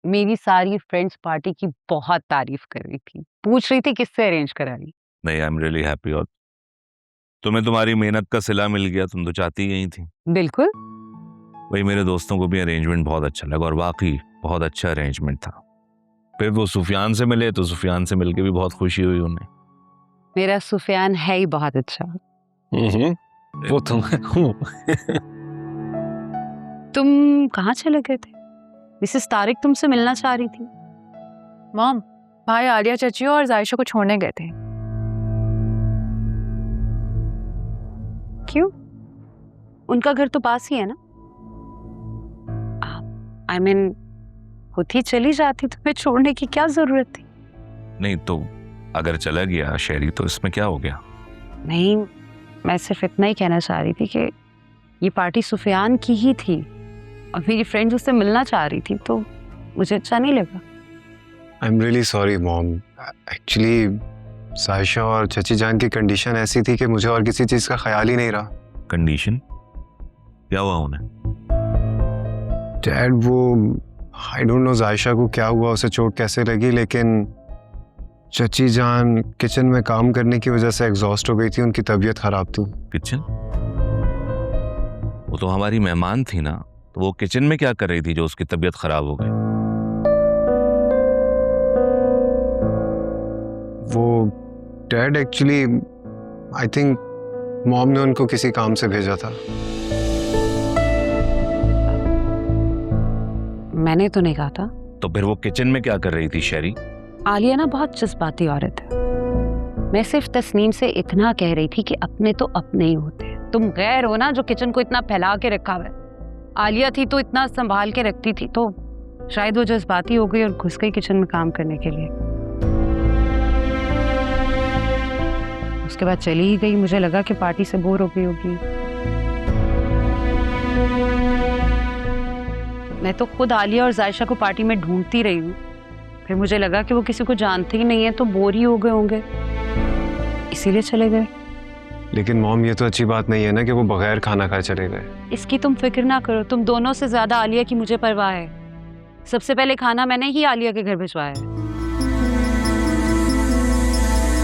मेरी सारी friends party की बहुत तारीफ कर रही थी, पूछ रही थी किससे अरेंज करानी। नहीं, आई एम रियली हैप्पी। और तुम्हें तुम्हारी मेहनत का सिला मिल गया, तुम तो चाहती ही यही थी। बिल्कुल। वही मेरे दोस्तों को भी अरेंजमेंट बहुत अच्छा लगा और वाकई बहुत अच्छा अरेंजमेंट था। फिर वो सुफियान से मिले तो सुफियान से मिलके भी बहुत खुशी हुई उन्हें। मेरा सुफियान है ही बहुत अच्छा। वो तुम तुम कहाँ चले गए थे? मिसेस तारिक तुमसे मिलना चाह रही थी। मॉम, भाई आलिया चाची और जायशा को छोड़ने गए थे। क्यों? उनका घर तो पास ही है ना। I mean, खुद ही चली जाती, तुम्हें छोड़ने की क्या जरूरत थी? नहीं तो अगर चला गया शहरी तो इसमें क्या हो गया? नहीं, मैं सिर्फ इतना ही कहना चाह रही थी कि ये पार्टी सुफियान की ही थी और मेरी फ्रेंड्स उससे मिलना चाह रही थी, तो मुझे अच्छा नहीं लगा। I am really sorry mom. Actually Sayyeshaa और चची जान की कंडीशन ऐसी थी कि मुझे और किसी चीज़ का ख्याल ही नहीं रहा। कंडीशन क्या हुआ उन्हें? डैड, वो आई डोंट नो जायशा को क्या हुआ, उसे चोट कैसे लगी, लेकिन चची जान किचन में काम करने की वजह से एग्जॉस्ट हो गई थी, उनकी तबीयत खराब थी। किचन? वो तो हमारी मेहमान थी ना, तो वो किचन में क्या कर रही थी जो उसकी तबीयत खराब हो गई? वो dad actually I think mom ने उनको किसी काम से भेजा था। मैंने तो नहीं कहा था। तो फिर वो किचन में क्या कर रही थी शहरी? आलिया ना बहुत जज्बाती औरत है। मैं सिर्फ तस्नीम से इतना कह रही थी कि अपने तो अपने ही होते हैं, तुम गैर हो ना जो किचन को इतना फैला के रखा हुआ है। आलिया थी तो इतना संभाल के रखती थी, तो शायद वो जज्बाती हो गई और घुस गई किचन में काम करने के लिए। उसके बाद चली ही गई, मुझे लगा कि पार्टी से बोर हो गई होगी। मैं तो खुद आलिया और जायशा को पार्टी में ढूंढती रही हूँ, फिर मुझे लगा कि वो किसी को जानते ही नहीं है तो बोर ही हो गए होंगे, इसीलिए चले गए। लेकिन मॉम, ये तो अच्छी बात नहीं है ना कि वो बगैर खाना खाए चले गए। इसकी तुम फिक्र ना करो, तुम दोनों से ज्यादा आलिया की मुझे परवाह है। सबसे पहले खाना मैंने ही आलिया के घर भिजवाया है।